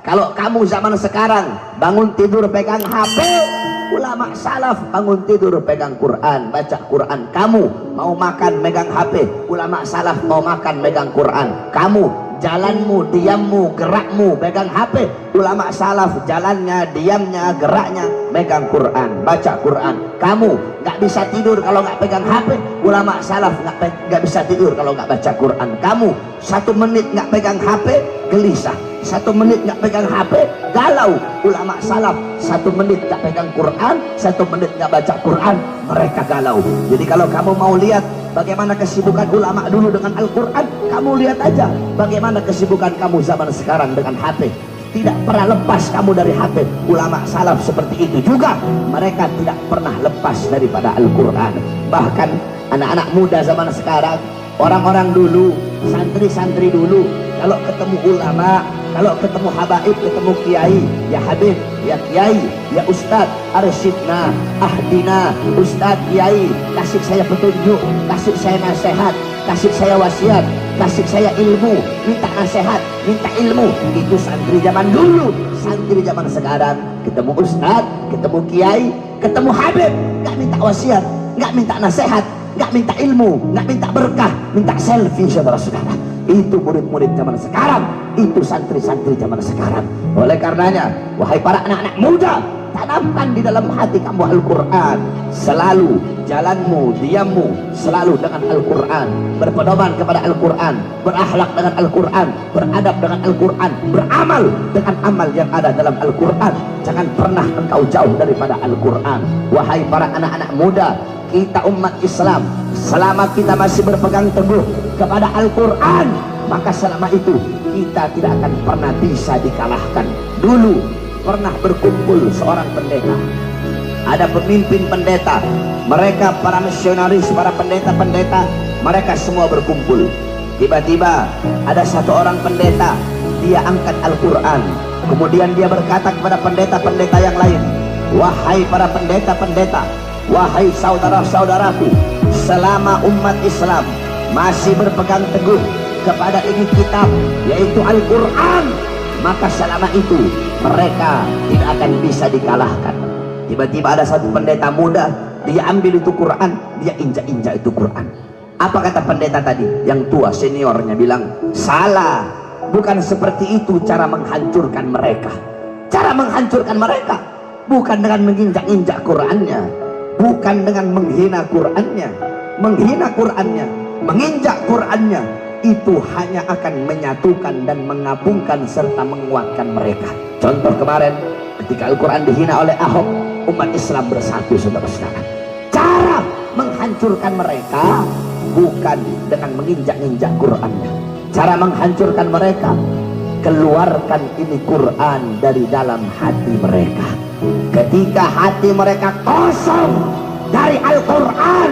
Kalau kamu zaman sekarang bangun tidur pegang HP, ulama salaf bangun tidur pegang Quran, baca Quran. Kamu mau makan megang HP, ulama salaf mau makan megang Quran. Kamu jalanmu, diammu, gerakmu pegang HP, ulama salaf jalannya, diamnya, geraknya megang Quran, baca Quran. Kamu nggak bisa tidur kalau nggak pegang HP, ulama salaf nggak bisa tidur kalau nggak baca Quran. Kamu 1 menit nggak pegang HP gelisah, 1 menit nggak pegang HP galau, ulama salaf 1 menit nggak pegang Quran, 1 menit nggak baca Quran, mereka galau. Jadi kalau kamu mau lihat bagaimana kesibukan ulama dulu dengan Al-Quran, kamu lihat aja bagaimana kesibukan kamu zaman sekarang dengan HP. Tidak pernah lepas kamu dari HP. Ulama salaf seperti itu juga, mereka tidak pernah lepas daripada Al-Quran. Bahkan anak-anak muda zaman sekarang, orang-orang dulu, santri-santri dulu, kalau ketemu ulama, kalau ketemu habaib, ketemu kiai, ya habib, ya kiai, ya ustad, arsyidna, ahdina, ustad, kiai, kasih saya petunjuk, kasih saya nasihat, kasih saya wasiat, kasih saya ilmu, minta nasihat, minta ilmu. Itu santri zaman dulu. Santri zaman sekarang, ketemu ustad, ketemu kiai, ketemu habib, gak minta wasiat, gak minta nasihat, gak minta ilmu, gak minta berkah, minta selfie, saudara-saudara. Itu murid-murid zaman sekarang, itu santri-santri zaman sekarang. Oleh karenanya, wahai para anak-anak muda, tanamkan di dalam hati kamu Al-Quran. Selalu jalanmu, diammu selalu dengan Al-Quran, berpedoman kepada Al-Quran, berakhlak dengan Al-Quran, beradab dengan Al-Quran, beramal dengan amal yang ada dalam Al-Quran. Jangan pernah engkau jauh daripada Al-Quran. Wahai para anak-anak muda, kita umat Islam, selama kita masih berpegang teguh kepada Al-Quran, maka selama itu kita tidak akan pernah bisa dikalahkan. Dulu pernah berkumpul seorang pendeta, ada pemimpin pendeta, mereka para misionaris, para pendeta-pendeta, mereka semua berkumpul. Tiba-tiba ada satu orang pendeta, dia angkat Al-Quran, kemudian dia berkata kepada pendeta-pendeta yang lain, wahai para pendeta-pendeta, wahai saudara-saudaraku, selama umat Islam masih berpegang teguh kepada ini kitab, yaitu Al-Quran, maka selama itu mereka tidak akan bisa dikalahkan. Tiba-tiba ada satu pendeta muda, dia ambil itu Quran, dia injak-injak itu Quran. Apa kata pendeta tadi? Yang tua seniornya bilang, salah, bukan seperti itu cara menghancurkan mereka. Cara menghancurkan mereka bukan dengan menginjak-injak Qurannya, bukan dengan menghina Qurannya. Menghina Qurannya, menginjak Qurannya, itu hanya akan menyatukan dan menggabungkan serta menguatkan mereka. Contoh kemarin ketika Al-Quran dihina oleh Ahok, umat Islam bersatu, saudara-saudara. Cara menghancurkan mereka bukan dengan menginjak-injak Qurannya. Cara menghancurkan mereka, keluarkan ini Quran dari dalam hati mereka. Ketika hati mereka kosong dari Al-Quran,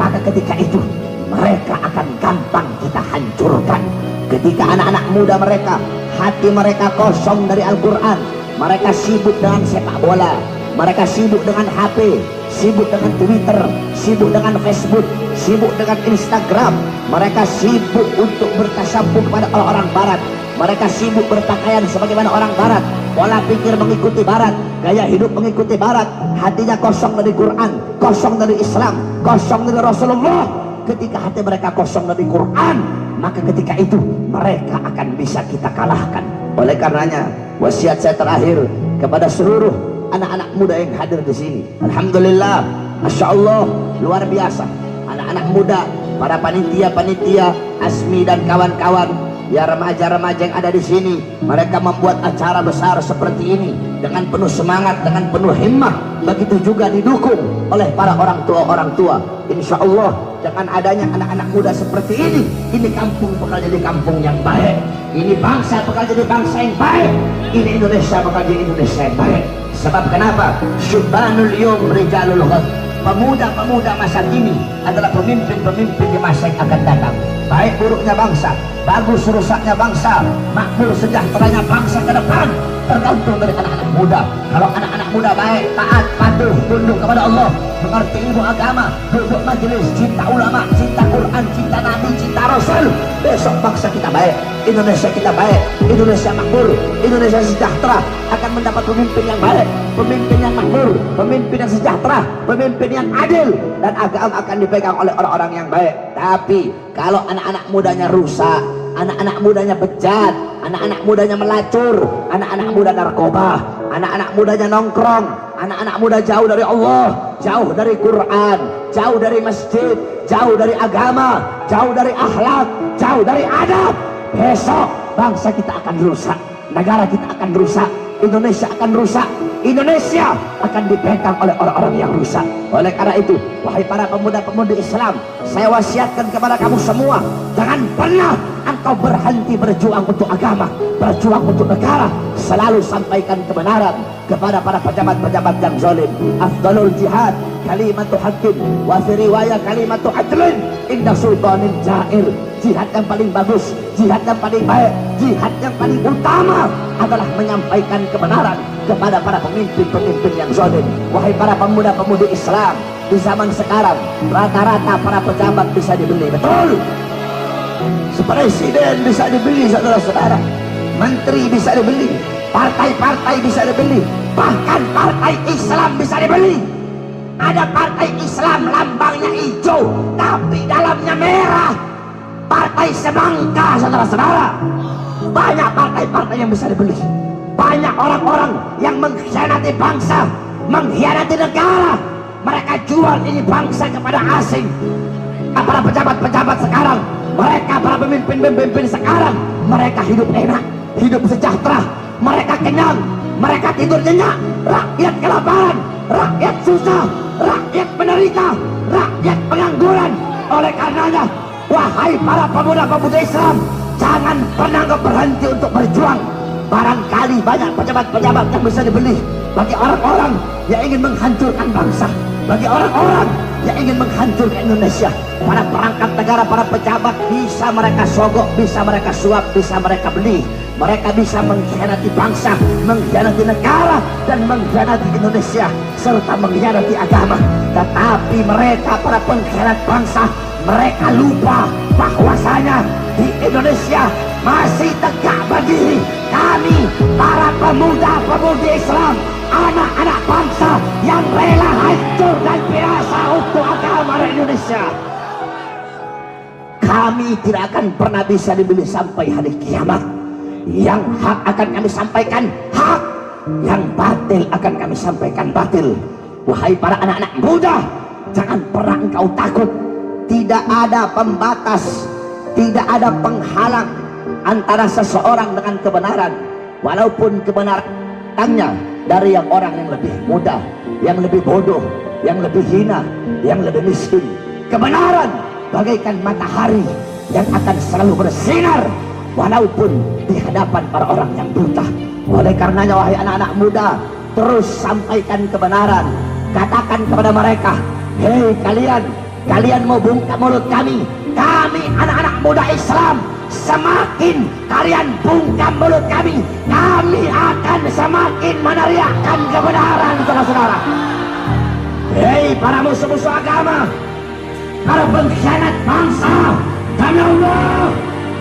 maka ketika itu mereka akan gampang kita hancurkan. Ketika anak-anak muda mereka, hati mereka kosong dari Al-Quran, mereka sibuk dengan sepak bola, mereka sibuk dengan HP, sibuk dengan Twitter, sibuk dengan Facebook, sibuk dengan Instagram, mereka sibuk untuk bertasyabbuh kepada orang-orang barat, mereka sibuk berpakaian sebagaimana orang barat, pola pikir mengikuti barat, gaya hidup mengikuti barat, hatinya kosong dari Quran, kosong dari Islam, kosong dari Rasulullah. Ketika hati mereka kosong dari Quran, maka ketika itu mereka akan bisa kita kalahkan. Oleh karenanya, wasiat saya terakhir kepada seluruh anak-anak muda yang hadir di sini. Alhamdulillah, Masya Allah, luar biasa. Anak-anak muda, para panitia-panitia, Asmi dan kawan-kawan, ya remaja-remaja yang ada di sini, mereka membuat acara besar seperti ini dengan penuh semangat, dengan penuh himmah. Begitu juga didukung oleh para orang tua. Insya Allah, dengan adanya anak-anak muda seperti ini kampung bakal jadi kampung yang baik, ini bangsa bakal jadi bangsa yang baik, ini Indonesia bakal jadi Indonesia yang baik. Sebab kenapa? Syubbanul yum rijalul ghad. Pemuda-pemuda masa kini adalah pemimpin-pemimpin di masa yang akan datang. Baik buruknya bangsa, bagus rusaknya bangsa, makmur sejahteranya bangsa ke depan tergantung dari anak-anak muda. Kalau anak-anak muda baik, taat, patuh, tunduk kepada Allah, mengerti ilmu agama, duduk majelis, cinta ulama, cinta Quran, cinta Nabi, cinta Rasul, besok bangsa kita baik, Indonesia kita baik, Indonesia makmur, Indonesia sejahtera, akan mendapat pemimpin yang baik, pemimpin yang makmur, pemimpin yang sejahtera, pemimpin yang adil, dan agama akan dipegang oleh orang-orang yang baik. Tapi kalau anak-anak mudanya rusak, anak-anak mudanya bejat, anak-anak mudanya melacur, anak-anak muda narkoba, anak-anak mudanya nongkrong, anak-anak muda jauh dari Allah, jauh dari Quran, jauh dari masjid, jauh dari agama, jauh dari akhlak, jauh dari adab, besok bangsa kita akan rusak, negara kita akan rusak, Indonesia akan rusak, Indonesia akan dipegang oleh orang-orang yang rusak. Oleh karena itu, wahai para pemuda-pemudi Islam, saya wasiatkan kepada kamu semua, jangan pernah engkau berhenti berjuang untuk agama, berjuang untuk negara. Selalu sampaikan kebenaran kepada para pejabat-pejabat yang zalim. Afdalul jihad kalimatu haqqin wa fi riwayah kalimatu adlin inda sultanin jair. Jihad yang paling bagus, jihad yang paling baik, jihad yang paling utama adalah menyampaikan kebenaran kepada para pemimpin-pemimpin yang zalim. Wahai para pemuda-pemudi Islam, di zaman sekarang rata-rata para pejabat bisa dibeli, betul? Presiden bisa dibeli, saudara-saudara, menteri bisa dibeli, partai-partai bisa dibeli, bahkan partai Islam bisa dibeli. Ada partai Islam lambangnya hijau tapi dalamnya merah, partai semangka, saudara-saudara. Banyak partai-partai yang bisa dibeli, banyak orang-orang yang mengkhianati bangsa, mengkhianati negara. Mereka jual ini bangsa kepada asing. Para pejabat-pejabat sekarang, mereka para pemimpin-pemimpin sekarang, mereka hidup enak, hidup sejahtera, mereka kenyang, mereka tidur nyenyak. Rakyat kelaparan, rakyat susah, rakyat menderita, rakyat pengangguran. Oleh karenanya, wahai para pemuda-pemudi Islam, jangan pernah berhenti untuk berjuang. Barangkali banyak pejabat-pejabat yang bisa dibeli bagi orang-orang yang ingin menghancurkan bangsa, bagi orang-orang yang ingin menghancurkan Indonesia. Para perangkat negara, para pejabat bisa mereka sogok, bisa mereka suap, bisa mereka beli. Mereka bisa mengkhianati bangsa, mengkhianati negara, dan mengkhianati Indonesia, serta mengkhianati agama. Tetapi mereka, para pengkhianat bangsa, mereka lupa bahwasanya di Indonesia masih tegak berdiri kami, para pemuda-pemudi Islam, anak-anak bangsa yang rela hancur dan binasa untuk agama Indonesia. Kami tidak akan pernah bisa dibeli sampai hari kiamat. Yang hak akan kami sampaikan hak, yang batil akan kami sampaikan batil. Wahai para anak-anak muda, jangan pernah engkau takut. Tidak ada pembatas, tidak ada penghalang antara seseorang dengan kebenaran, walaupun kebenarannya dari yang orang yang lebih muda, yang lebih bodoh, yang lebih hina, yang lebih miskin. Kebenaran bagaikan matahari yang akan selalu bersinar walaupun di hadapan para orang yang buta. Oleh karenanya, wahai anak-anak muda, terus sampaikan kebenaran. Katakan kepada mereka, hei kalian mau bungkam mulut kami anak-anak muda Islam. Semakin kalian bungkam mulut kami akan semakin meneriakkan kebenaran, saudara-saudara. Hei para musuh-musuh agama, para pengkhianat bangsa, demi Allah,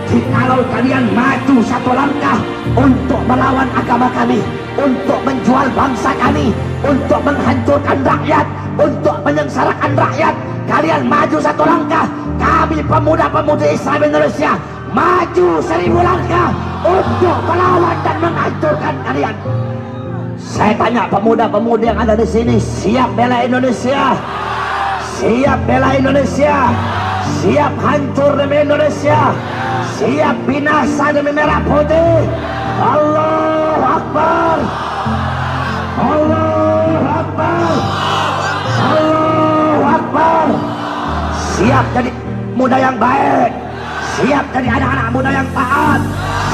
jikalau kalian maju satu langkah untuk melawan agama kami, untuk menjual bangsa kami, untuk menghancurkan rakyat, untuk menyengsarakan rakyat, kalian maju satu langkah, kami pemuda-pemudi Islam Indonesia maju 1000 langkah untuk melawan dan menghancurkan kalian. Saya tanya pemuda-pemudi yang ada di sini, siap bela Indonesia? Siap bela Indonesia? Siap hancur demi Indonesia? Siap binasa demi merah putih? Allahu Akbar, Allahu Akbar, Allahu Akbar. Siap jadi muda yang baik, siap jadi anak-anak muda yang taat,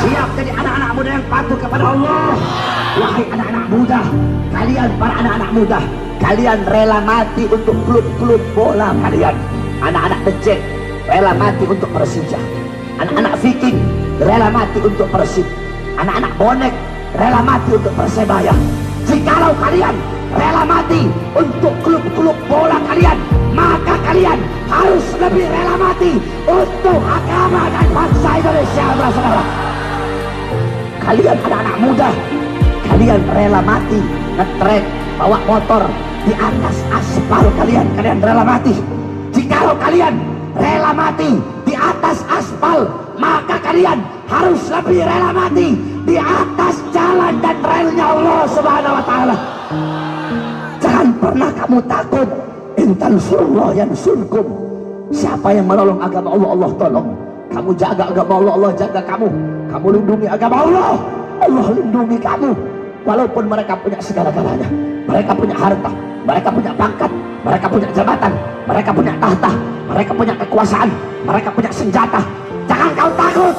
siap jadi anak-anak muda yang patuh kepada Allah. Wahai anak-anak muda, kalian para anak-anak muda, kalian rela mati untuk klub-klub bola kalian. Anak-anak becek rela mati untuk Persija, Anak-anak Viking rela mati untuk Persib. Anak-anak bonek rela mati untuk Persebaya. Jikalau kalian rela mati untuk klub-klub bola kalian, maka kalian harus lebih rela mati untuk agama dan bangsa Indonesia, saudara. Kalian anak-anak muda, kalian rela mati ngetrek bawa motor di atas aspal, kalian rela mati. Jikalau kalian rela mati di atas aspal, maka kalian harus lebih rela mati di atas jalan dan relnya Allah Subhanahu wa taala. Jangan pernah kamu takut. Intan surullah yang surkum. Siapa yang menolong agama Allah, Allah tolong. Kamu jaga agama Allah, Allah jaga kamu. Kamu lindungi agama Allah, Allah lindungi kamu. Walaupun mereka punya segala-galanya, mereka punya harta, mereka punya pangkat, mereka punya jabatan, mereka punya tahta, mereka punya kekuasaan, mereka punya senjata. Jangan kau takut.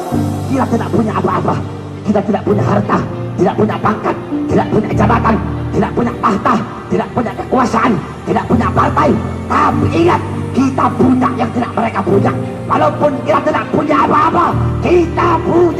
Kita tidak punya apa-apa. Kita tidak punya harta, tidak punya pangkat, tidak punya jabatan, tidak punya tahta, tidak punya kekuasaan, tidak punya partai. Tapi ingat, kita punya yang tidak mereka punya. Walaupun kita tidak punya apa-apa, kita punya